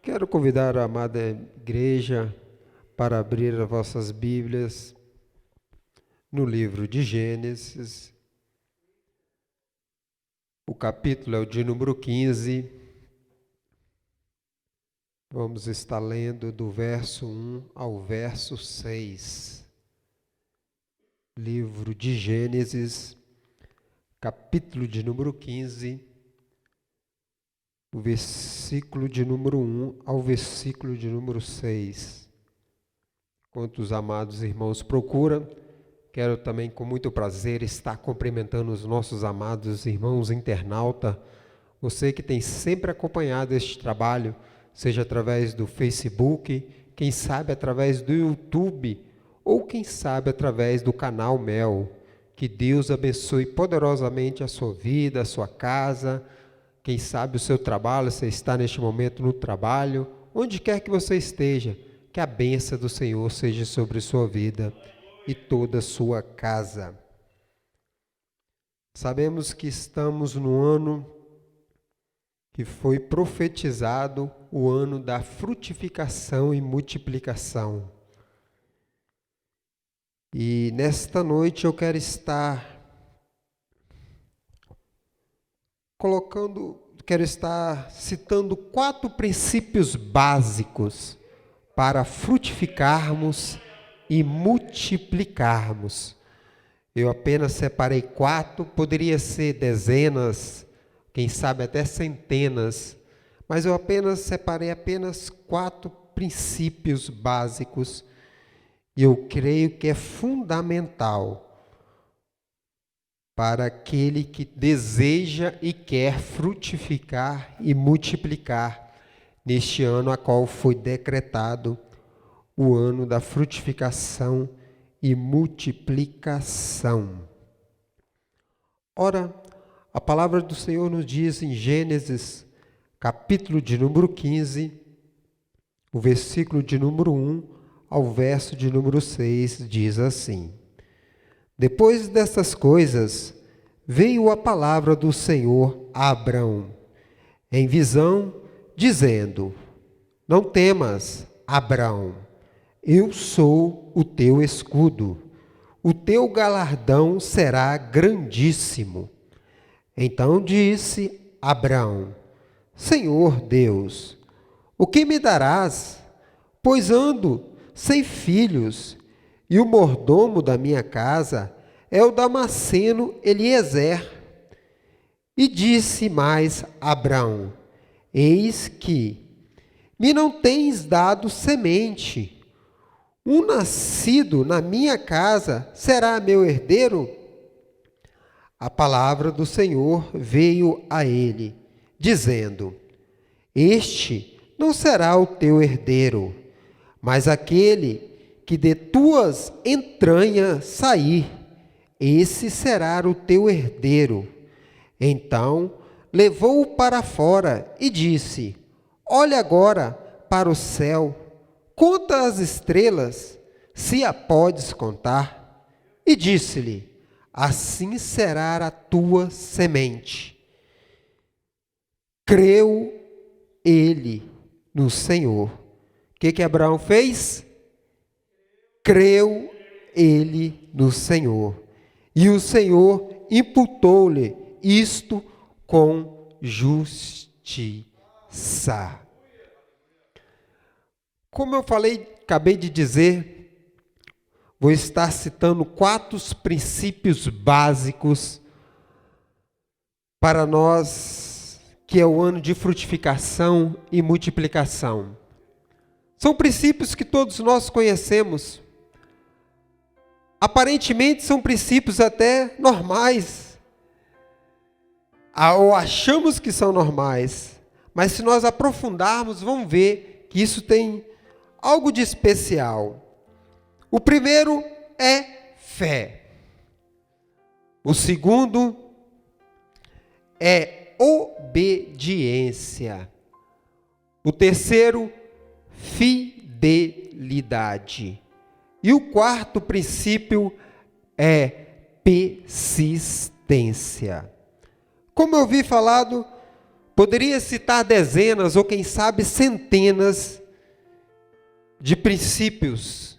Quero convidar a amada igreja para abrir as vossas Bíblias no livro de Gênesis. O capítulo é o de número 15. Vamos estar lendo do verso 1 ao verso 6. Livro de Gênesis, capítulo de número 15. O versículo de número 1 ao versículo de número 6. Enquanto os amados irmãos procuram, quero também com muito prazer estar cumprimentando os nossos amados irmãos internautas. Você que tem sempre acompanhado este trabalho, seja através do Facebook, quem sabe através do YouTube, ou quem sabe através do canal Mel. Que Deus abençoe poderosamente a sua vida, a sua casa. Quem sabe o seu trabalho, você está neste momento no trabalho, onde quer que você esteja, que a bênção do Senhor seja sobre sua vida e toda a sua casa. Sabemos que estamos no ano que foi profetizado, o ano da frutificação e multiplicação. E nesta noite eu quero estar citando 4 princípios básicos para frutificarmos e multiplicarmos. Eu apenas separei 4, poderia ser dezenas, quem sabe até centenas, mas eu separei 4 princípios básicos e eu creio que é fundamental para aquele que deseja e quer frutificar e multiplicar neste ano a qual foi decretado o ano da frutificação e multiplicação. Ora, a palavra do Senhor nos diz em Gênesis, capítulo de número 15, o versículo de número 1 ao verso de número 6, diz assim: Depois dessas coisas, veio a palavra do Senhor a Abrão, em visão, dizendo: Não temas, Abrão, eu sou o teu escudo, o teu galardão será grandíssimo. Então disse Abrão: Senhor Deus, o que me darás? Pois ando sem filhos, e o mordomo da minha casa é o Damasceno Eliezer. E disse mais Abrão: Eis que me não tens dado semente. Um nascido na minha casa será meu herdeiro? A palavra do Senhor veio a ele, dizendo: Este não será o teu herdeiro, mas aquele que de tuas entranhas sair, esse será o teu herdeiro. Então levou-o para fora e disse: Olha agora para o céu, conta as estrelas, se a podes contar. E disse-lhe: Assim será a tua semente. Creu ele no Senhor. O que Abraão fez? Creu ele no Senhor, e o Senhor imputou-lhe isto com justiça. Como eu acabei de dizer, vou estar citando 4 princípios básicos para nós, que é o ano de frutificação e multiplicação. São princípios que todos nós conhecemos. Aparentemente são princípios até normais, ou achamos que são normais, mas se nós aprofundarmos, vamos ver que isso tem algo de especial. O primeiro é fé. O segundo é obediência. O terceiro, fidelidade. E o 4º princípio é persistência. Como eu vi falado, Poderia citar dezenas ou quem sabe centenas de princípios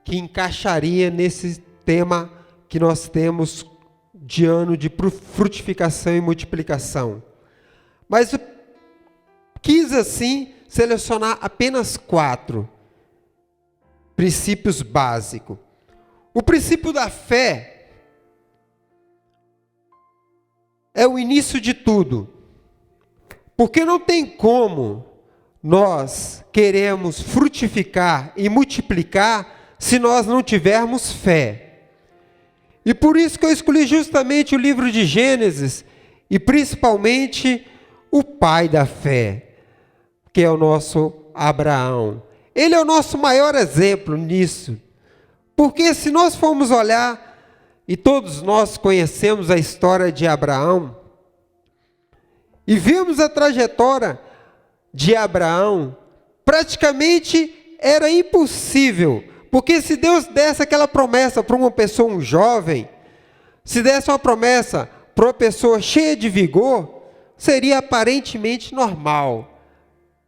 que encaixaria nesse tema que nós temos de ano de frutificação e multiplicação. Mas eu quis assim selecionar apenas 4 princípios básicos. O princípio da fé é o início de tudo. Porque não tem como nós queremos frutificar e multiplicar se nós não tivermos fé. E por isso que eu escolhi justamente o livro de Gênesis e principalmente o pai da fé, que é o nosso Abraão. Ele é o nosso maior exemplo nisso. Porque se nós formos olhar, e todos nós conhecemos a história de Abraão, e vimos a trajetória de Abraão, praticamente era impossível. Porque se Deus desse aquela promessa para uma pessoa, um jovem, se desse uma promessa para uma pessoa cheia de vigor, seria aparentemente normal.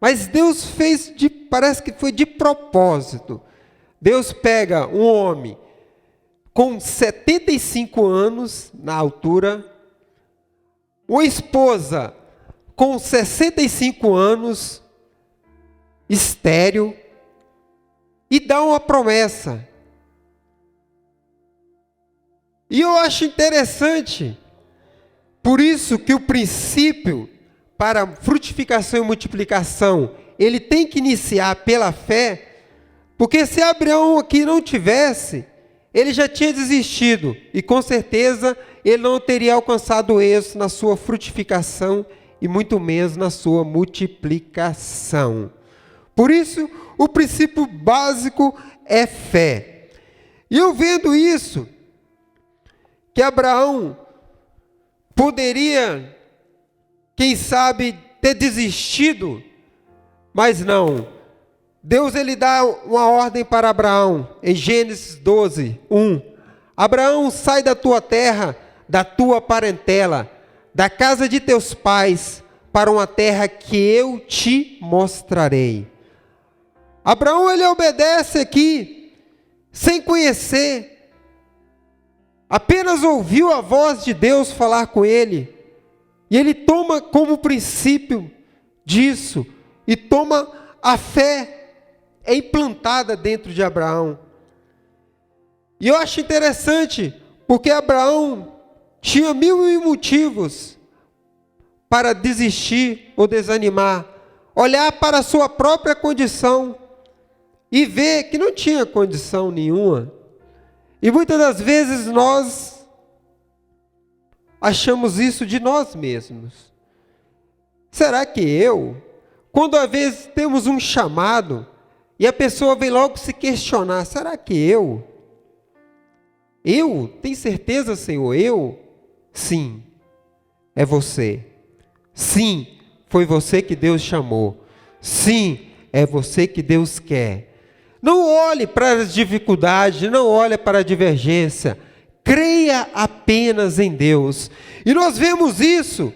Mas Deus fez, parece que foi de propósito. Deus pega um homem com 75 anos na altura, uma esposa com 65 anos, estéril, e dá uma promessa. E eu acho interessante, por isso que o princípio para frutificação e multiplicação, ele tem que iniciar pela fé, porque se Abraão aqui não tivesse, ele já tinha desistido, e com certeza ele não teria alcançado êxito na sua frutificação, e muito menos na sua multiplicação. Por isso, o princípio básico é fé. E eu vendo isso, que Abraão poderia, quem sabe, ter desistido, mas não. Deus ele dá uma ordem para Abraão, em Gênesis 12, 1. Abraão, sai da tua terra, da tua parentela, da casa de teus pais, para uma terra que eu te mostrarei. Abraão, ele obedece aqui, sem conhecer, apenas ouviu a voz de Deus falar com ele, e ele toma como princípio disso, e toma a fé, é implantada dentro de Abraão. E eu acho interessante, porque Abraão tinha 1000 motivos para desistir ou desanimar, olhar para a sua própria condição, e ver que não tinha condição nenhuma. E muitas das vezes nós achamos isso de nós mesmos. Será que quando às vezes temos um chamado, e a pessoa vem logo se questionar, será que eu? Tem certeza, Senhor? Sim, é você. Sim, foi você que Deus chamou. Sim, é você que Deus quer. Não olhe para as dificuldades, não olhe para a divergência. Creia apenas em Deus. E nós vemos isso.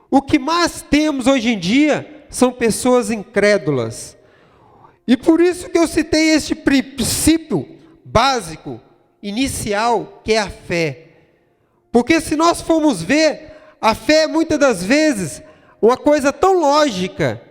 O que mais temos hoje em dia são pessoas incrédulas. E por isso que eu citei este princípio básico, inicial, que é a fé. Porque se nós formos ver, a fé muitas das vezes, uma coisa tão lógica,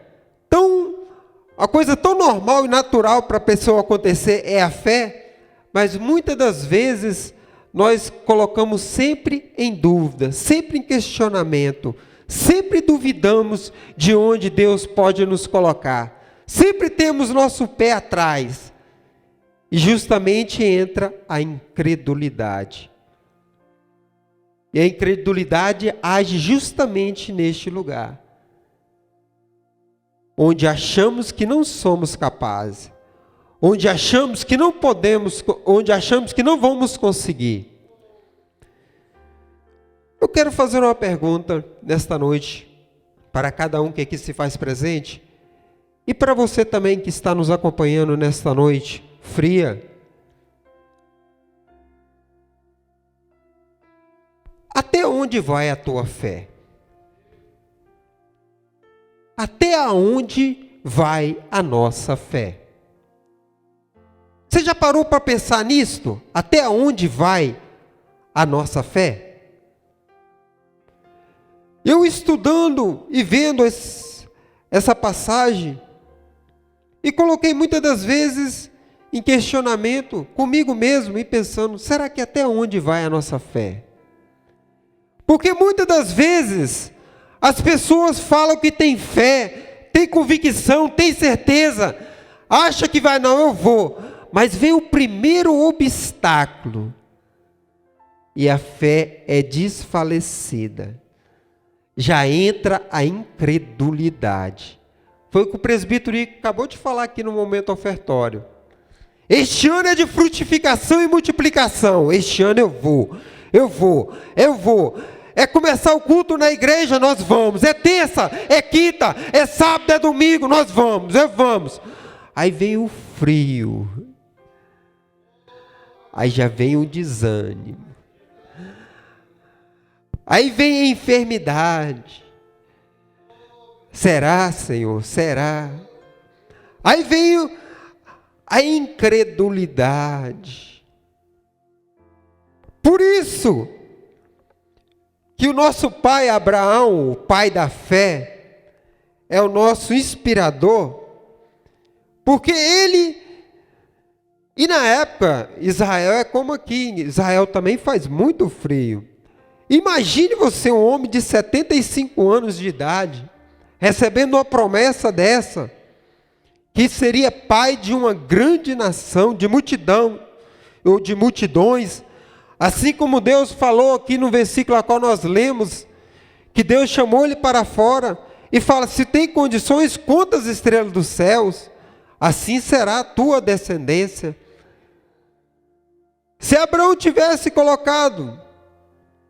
uma coisa tão normal e natural para a pessoa acontecer é a fé, mas muitas das vezes nós colocamos sempre em dúvida, sempre em questionamento, sempre duvidamos de onde Deus pode nos colocar, sempre temos nosso pé atrás, e justamente entra a incredulidade. E a incredulidade age justamente neste lugar, onde achamos que não somos capazes, onde achamos que não podemos, onde achamos que não vamos conseguir. Eu quero fazer uma pergunta nesta noite, para cada um que aqui se faz presente, e para você também que está nos acompanhando nesta noite fria. Até onde vai a tua fé? até aonde vai a nossa fé? Você já parou para pensar nisto? Até onde vai a nossa fé? Eu estudando e vendo essa passagem, e coloquei muitas das vezes em questionamento comigo mesmo e pensando, será que até onde vai a nossa fé? Porque muitas das vezes as pessoas falam que tem fé, tem convicção, tem certeza, acha que vai, não, eu vou. Mas vem o primeiro obstáculo e a fé é desfalecida. Já entra a incredulidade. Foi o que o presbítero acabou de falar aqui no momento ofertório. Este ano é de frutificação e multiplicação. Este ano eu vou. É começar o culto na igreja, nós vamos. É terça, é quinta, é sábado, é domingo, nós vamos. Aí vem o frio. Aí já vem o desânimo. Aí vem a enfermidade. Será, Senhor? Será? Aí vem a incredulidade. Por isso que o nosso pai Abraão, o pai da fé, é o nosso inspirador, porque ele, e na época, Israel é como aqui, Israel também faz muito frio. Imagine você, um homem de 75 anos de idade, recebendo uma promessa dessa, que seria pai de uma grande nação, de multidão, ou de multidões, assim como Deus falou aqui no versículo a qual nós lemos, que Deus chamou ele para fora, e fala, se tem condições, conta as estrelas dos céus, assim será a tua descendência. Se Abraão tivesse colocado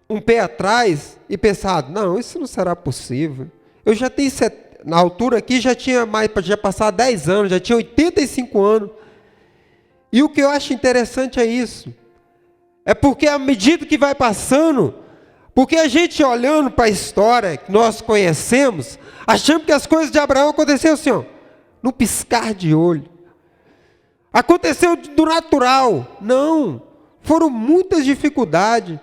um pé atrás e pensado, não, isso não será possível. Eu já tenho, na altura aqui, já passado 10 anos, já tinha 85 anos. E o que eu acho interessante é isso. É porque à medida que vai passando, porque a gente olhando para a história que nós conhecemos, achamos que as coisas de Abraão aconteceram assim, ó, no piscar de olho. Aconteceu do natural. Não, foram muitas dificuldades.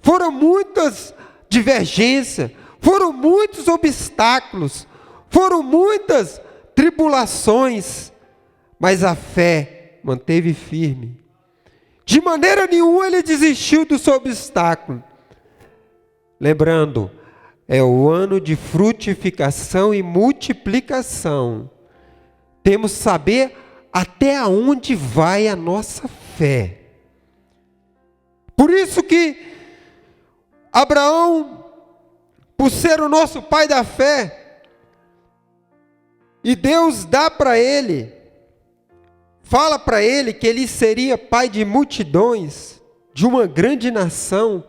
Foram muitas divergências, foram muitos obstáculos, foram muitas tribulações, mas a fé manteve firme. De maneira nenhuma ele desistiu do seu obstáculo. Lembrando, é o ano de frutificação e multiplicação. Temos que saber até onde vai a nossa fé. Por isso que Abraão, por ser o nosso pai da fé, e Deus dá para ele, fala para ele que ele seria pai de multidões, de uma grande nação.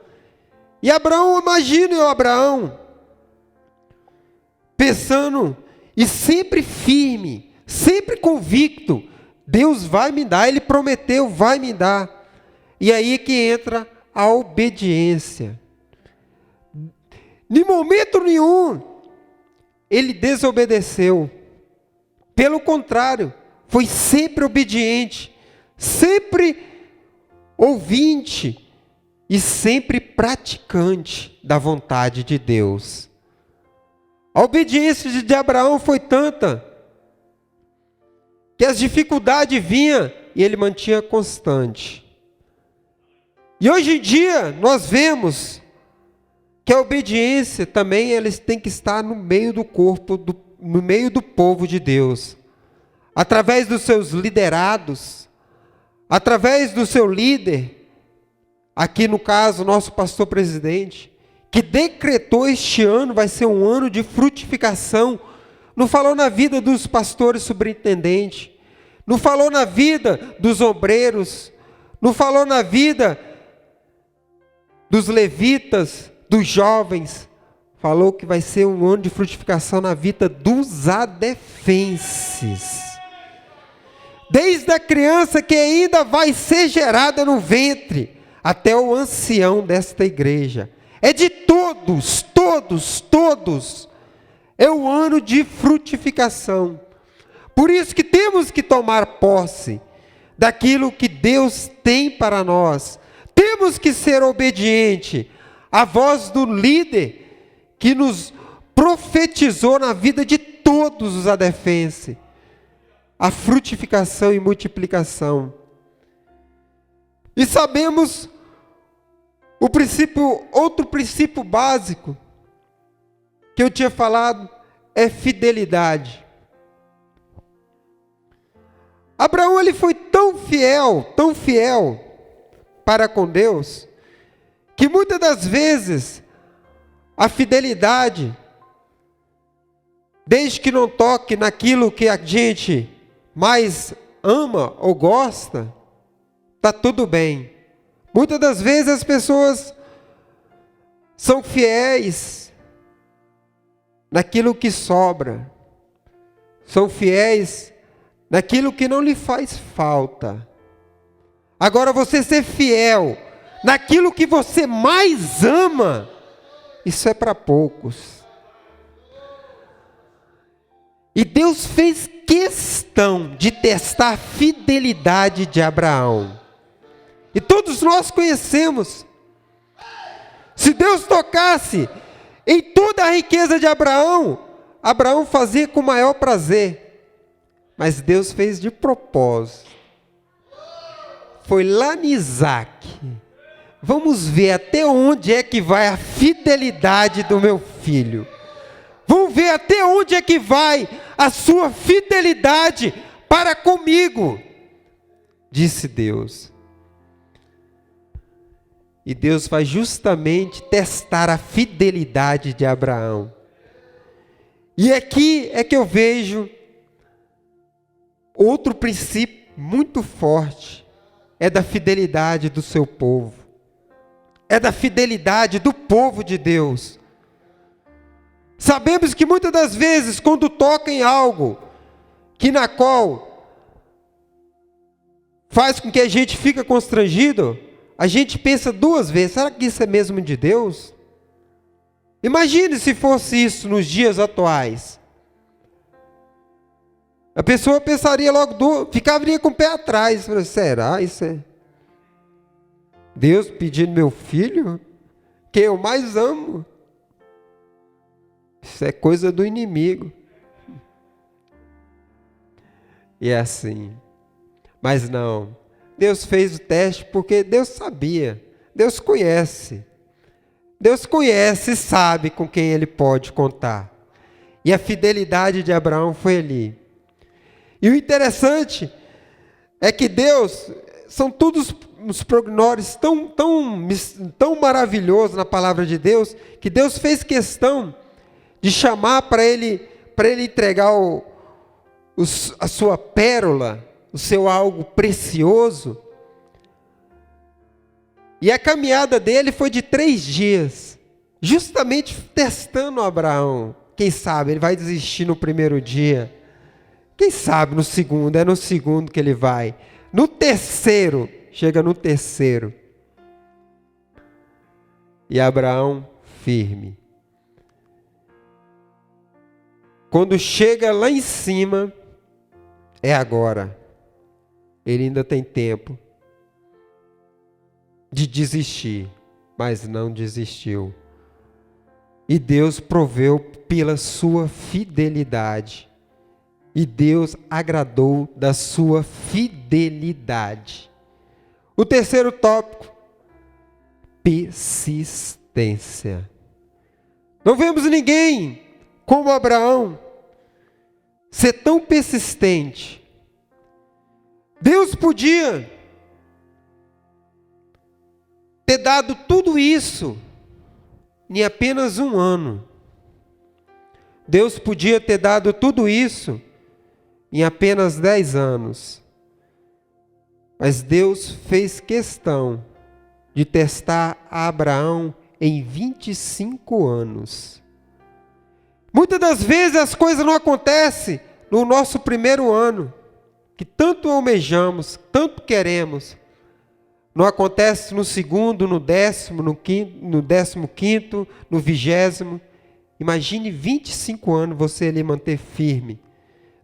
E Abraão, imagine o Abraão, pensando, e sempre firme, sempre convicto, Deus vai me dar, ele prometeu, vai me dar. E aí que entra a obediência. Em momento nenhum, ele desobedeceu. Pelo contrário, foi sempre obediente, sempre ouvinte e sempre praticante da vontade de Deus. A obediência de Abraão foi tanta que as dificuldades vinham e ele mantinha constante. E hoje em dia nós vemos que a obediência também eles têm que estar no meio do corpo, no meio do povo de Deus, através dos seus liderados, através do seu líder, aqui no caso nosso pastor presidente, que decretou este ano vai ser um ano de frutificação. Não falou na vida dos pastores superintendentes, não falou na vida dos obreiros, não falou na vida dos levitas, dos jovens, falou que vai ser um ano de frutificação na vida dos adefenses. Desde a criança que ainda vai ser gerada no ventre, até o ancião desta igreja. É de todos. é o ano de frutificação. Por isso que temos que tomar posse daquilo que Deus tem para nós. Temos que ser obediente à voz do líder que nos profetizou na vida de todos os adefenses a frutificação e multiplicação. E sabemos outro princípio básico que eu tinha falado é fidelidade. Abraão ele foi tão fiel para com Deus, que muitas das vezes a fidelidade, desde que não toque naquilo que a gente mais ama ou gosta, está tudo bem. Muitas das vezes as pessoas são fiéis naquilo que sobra, são fiéis naquilo que não lhe faz falta. Agora, você ser fiel naquilo que você mais ama, isso é para poucos. E Deus fez questão de testar a fidelidade de Abraão. E todos nós conhecemos. Se Deus tocasse em toda a riqueza de Abraão, Abraão fazia com o maior prazer. Mas Deus fez de propósito. Foi lá em Isaac. Vamos ver até onde é que vai a fidelidade do meu filho. Vamos ver até onde é que vai a sua fidelidade para comigo, disse Deus. E Deus vai justamente testar a fidelidade de Abraão. E aqui é que eu vejo outro princípio muito forte, é da fidelidade do seu povo. É da fidelidade do povo de Deus. Sabemos que muitas das vezes, quando toca em algo que na qual faz com que a gente fique constrangido, a gente pensa duas vezes, será que isso é mesmo de Deus? Imagine se fosse isso nos dias atuais. A pessoa pensaria logo, ficaria com o pé atrás, será isso é Deus pedindo meu filho, que eu mais amo? Isso é coisa do inimigo. E é assim. Mas não. Deus fez o teste porque Deus sabia. Deus conhece. Deus conhece e sabe com quem Ele pode contar. E a fidelidade de Abraão foi ali. E o interessante é que Deus, são todos uns prognósticos tão maravilhosos na palavra de Deus, que Deus fez questão de chamar para ele entregar a sua pérola, o seu algo precioso. E a caminhada dele foi de 3 dias, justamente testando Abraão. Quem sabe ele vai desistir no primeiro dia, quem sabe no segundo, é no segundo que ele vai. No terceiro, chega no terceiro. E Abraão firme. Quando chega lá em cima, é agora. Ele ainda tem tempo de desistir, mas não desistiu. E Deus proveu pela sua fidelidade. E Deus agradou da sua fidelidade. O terceiro tópico, persistência. Não vemos ninguém como Abraão ser tão persistente. Deus podia ter dado tudo isso em apenas 1 ano. Deus podia ter dado tudo isso em apenas 10 anos. Mas Deus fez questão de testar a Abraão em 25 anos. Muitas das vezes as coisas não acontecem no nosso primeiro ano, que tanto almejamos, tanto queremos. Não acontece no segundo, no 10º, no 15º, no 20º. Imagine 25 anos você ali manter firme.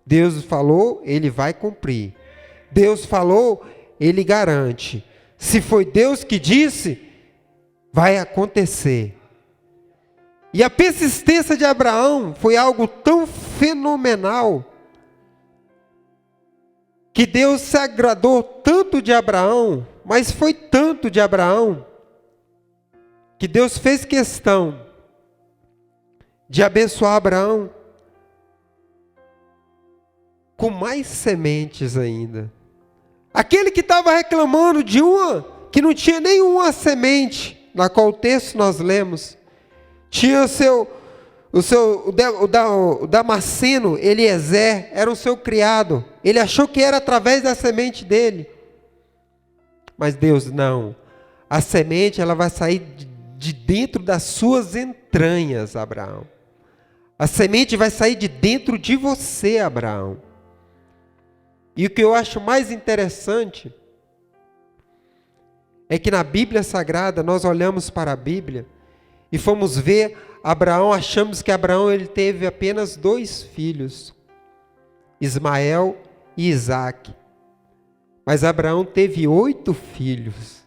Deus falou, Ele vai cumprir. Deus falou, Ele garante. Se foi Deus que disse, vai acontecer. E a persistência de Abraão foi algo tão fenomenal, que Deus se agradou tanto de Abraão, mas foi tanto de Abraão, que Deus fez questão de abençoar Abraão com mais sementes ainda. Aquele que estava reclamando de uma, que não tinha nenhuma semente, na qual o texto nós lemos, tinha o Damasceno, Eliezer, era o seu criado. Ele achou que era através da semente dele. Mas Deus não. A semente, ela vai sair de dentro das suas entranhas, Abraão. A semente vai sair de dentro de você, Abraão. E o que eu acho mais interessante é que na Bíblia Sagrada, nós olhamos para a Bíblia e fomos ver Abraão, achamos que Abraão ele teve apenas 2 filhos, Ismael e Isaque. Mas Abraão teve 8 filhos.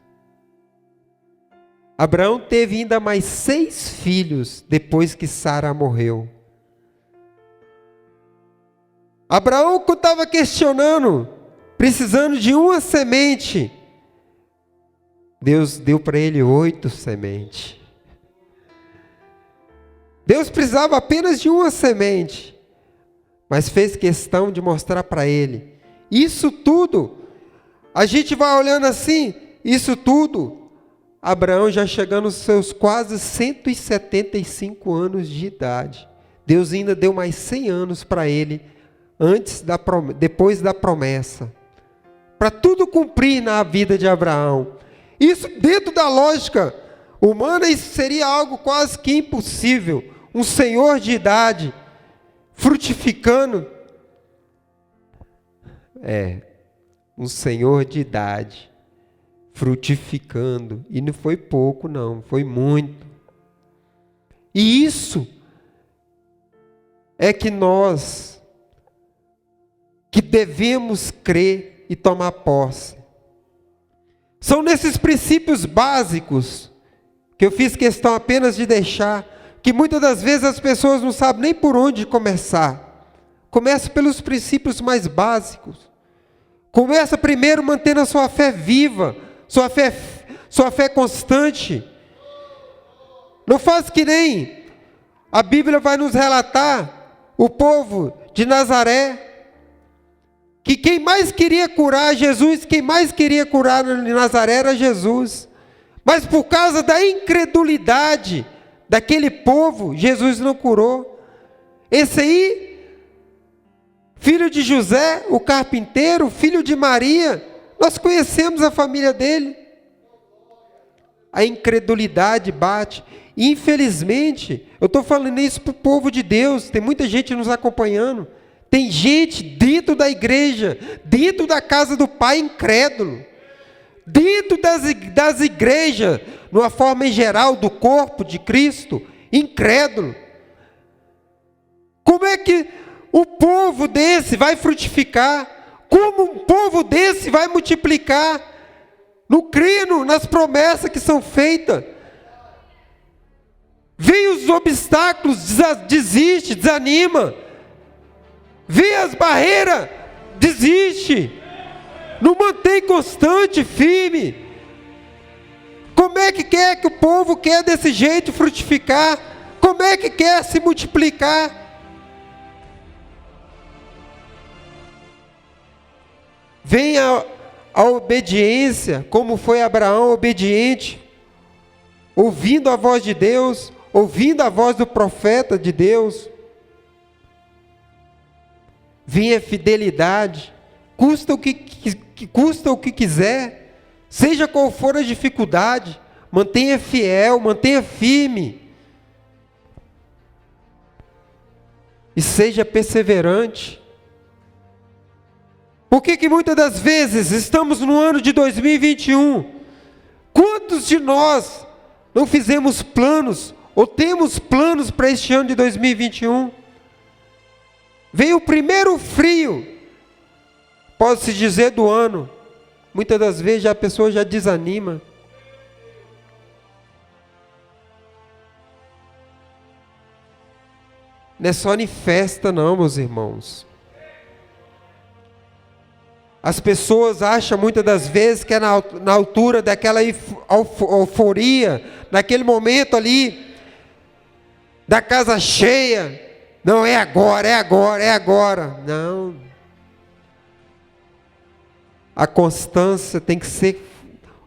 Abraão teve ainda mais 6 filhos depois que Sara morreu. Abraão estava questionando, precisando de uma semente. Deus deu para ele 8 sementes. Deus precisava apenas de uma semente, mas fez questão de mostrar para ele. Isso tudo, a gente vai olhando assim, isso tudo, Abraão já chegando aos seus quase 175 anos de idade. Deus ainda deu mais 100 anos para ele, depois da promessa, para tudo cumprir na vida de Abraão. Isso dentro da lógica humana, isso seria algo quase que impossível. Um senhor de idade, frutificando. Um senhor de idade, frutificando. E não foi pouco não, foi muito. E isso é que nós, que devemos crer e tomar posse. São nesses princípios básicos, que eu fiz questão apenas de deixar, que muitas das vezes as pessoas não sabem nem por onde começar. Começa pelos princípios mais básicos. Começa primeiro mantendo a sua fé viva, sua fé constante. Não faz que nem a Bíblia vai nos relatar o povo de Nazaré, que quem mais queria curar Jesus, quem mais queria curar em Nazaré era Jesus. Mas por causa da incredulidade daquele povo, Jesus não curou. Esse aí, filho de José, o carpinteiro, filho de Maria, nós conhecemos a família dele. A incredulidade bate. Infelizmente, eu estou falando isso para o povo de Deus, tem muita gente nos acompanhando. Tem gente dentro da igreja, dentro da casa do Pai incrédulo. Dentro das igrejas, numa forma em geral, do corpo de Cristo, incrédulo. Como é que um povo desse vai frutificar? Como um povo desse vai multiplicar? Não crendo nas promessas que são feitas. Vem os obstáculos, desiste, desanima. Vem as barreiras, desiste. Não mantém constante, firme. Como é que quer que o povo quer desse jeito frutificar? Como é que quer se multiplicar? Vem a obediência, como foi Abraão obediente, ouvindo a voz de Deus, ouvindo a voz do profeta de Deus. Vem a fidelidade, custa o que quiser, seja qual for a dificuldade, mantenha fiel, mantenha firme. E seja perseverante. Por que muitas das vezes estamos no ano de 2021? Quantos de nós não fizemos planos Ou temos planos para este ano de 2021? Vem o primeiro frio, pode-se dizer, do ano. Muitas das vezes a pessoa já desanima. Não é só em festa não, meus irmãos. As pessoas acham muitas das vezes que é na altura daquela euforia, naquele momento ali, da casa cheia. Não, é agora, é agora, é agora. Não. A constância tem que ser,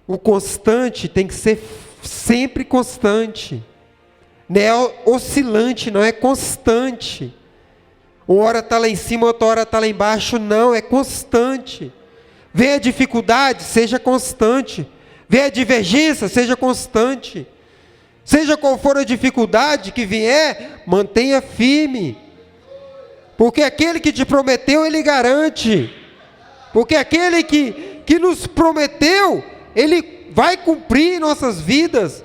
o constante tem que ser sempre constante. Não é oscilante, não é constante. Uma hora está lá em cima, outra hora está lá embaixo. Não, é constante. Vê a dificuldade, seja constante. Vê a divergência, seja constante. Seja qual for a dificuldade que vier, mantenha firme. Porque aquele que te prometeu, ele garante. Porque aquele que nos prometeu, ele vai cumprir em nossas vidas.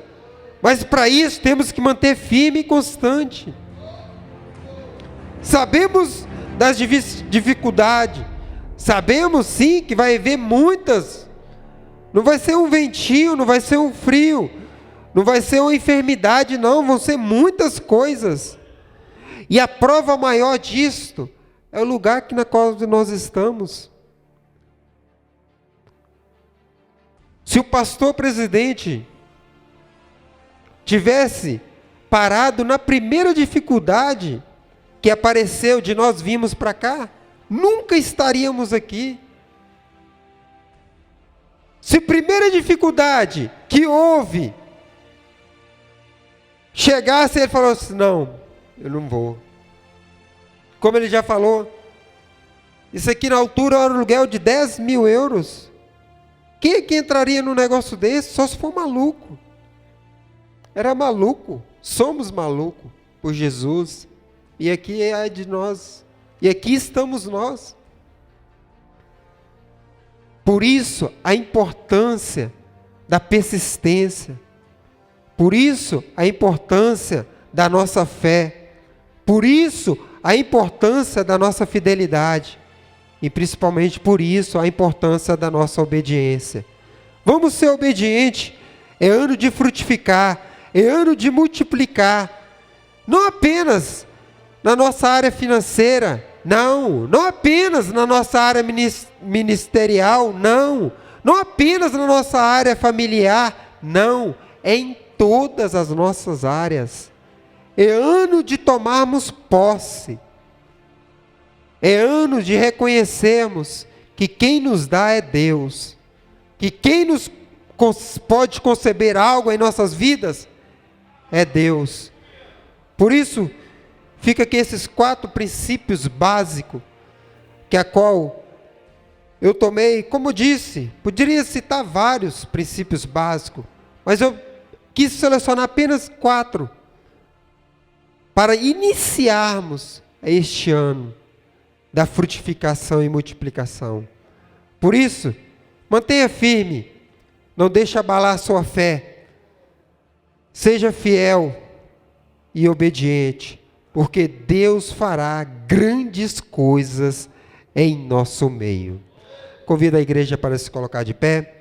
Mas para isso temos que manter firme e constante. Sabemos das dificuldades. Sabemos sim que vai haver muitas. Não vai ser um ventinho, não vai ser um frio. Não vai ser uma enfermidade, não. Vão ser muitas coisas. E a prova maior disto é o lugar na qual nós estamos. Se o pastor presidente tivesse parado na primeira dificuldade que apareceu de nós virmos para cá, nunca estaríamos aqui. Se primeira dificuldade que houve chegasse, ele falou assim: não, eu não vou. Como ele já falou, isso aqui na altura era um aluguel de 10 mil euros. Quem é que entraria num negócio desse? Só se for maluco. Era maluco. Somos malucos por Jesus. E aqui é de nós. E aqui estamos nós. Por isso, a importância da persistência. Por isso, a importância da nossa fé. Por isso, a importância da nossa fidelidade. E principalmente por isso, a importância da nossa obediência. Vamos ser obedientes. É ano de frutificar. É ano de multiplicar. Não apenas na nossa área financeira. Não apenas na nossa área ministerial. Não apenas na nossa área familiar. Não. É em todas as nossas áreas. É ano de tomarmos posse. É ano de reconhecermos que quem nos dá é Deus. Que quem nos pode conceber algo em nossas vidas é Deus. Por isso, fica aqui esses 4 princípios básicos, que a qual eu tomei, como disse, poderia citar vários princípios básicos, mas eu quis selecionar apenas 4, para iniciarmos este ano da frutificação e multiplicação. Por isso, mantenha firme, não deixe abalar a sua fé, seja fiel e obediente, porque Deus fará grandes coisas em nosso meio. Convido a igreja para se colocar de pé.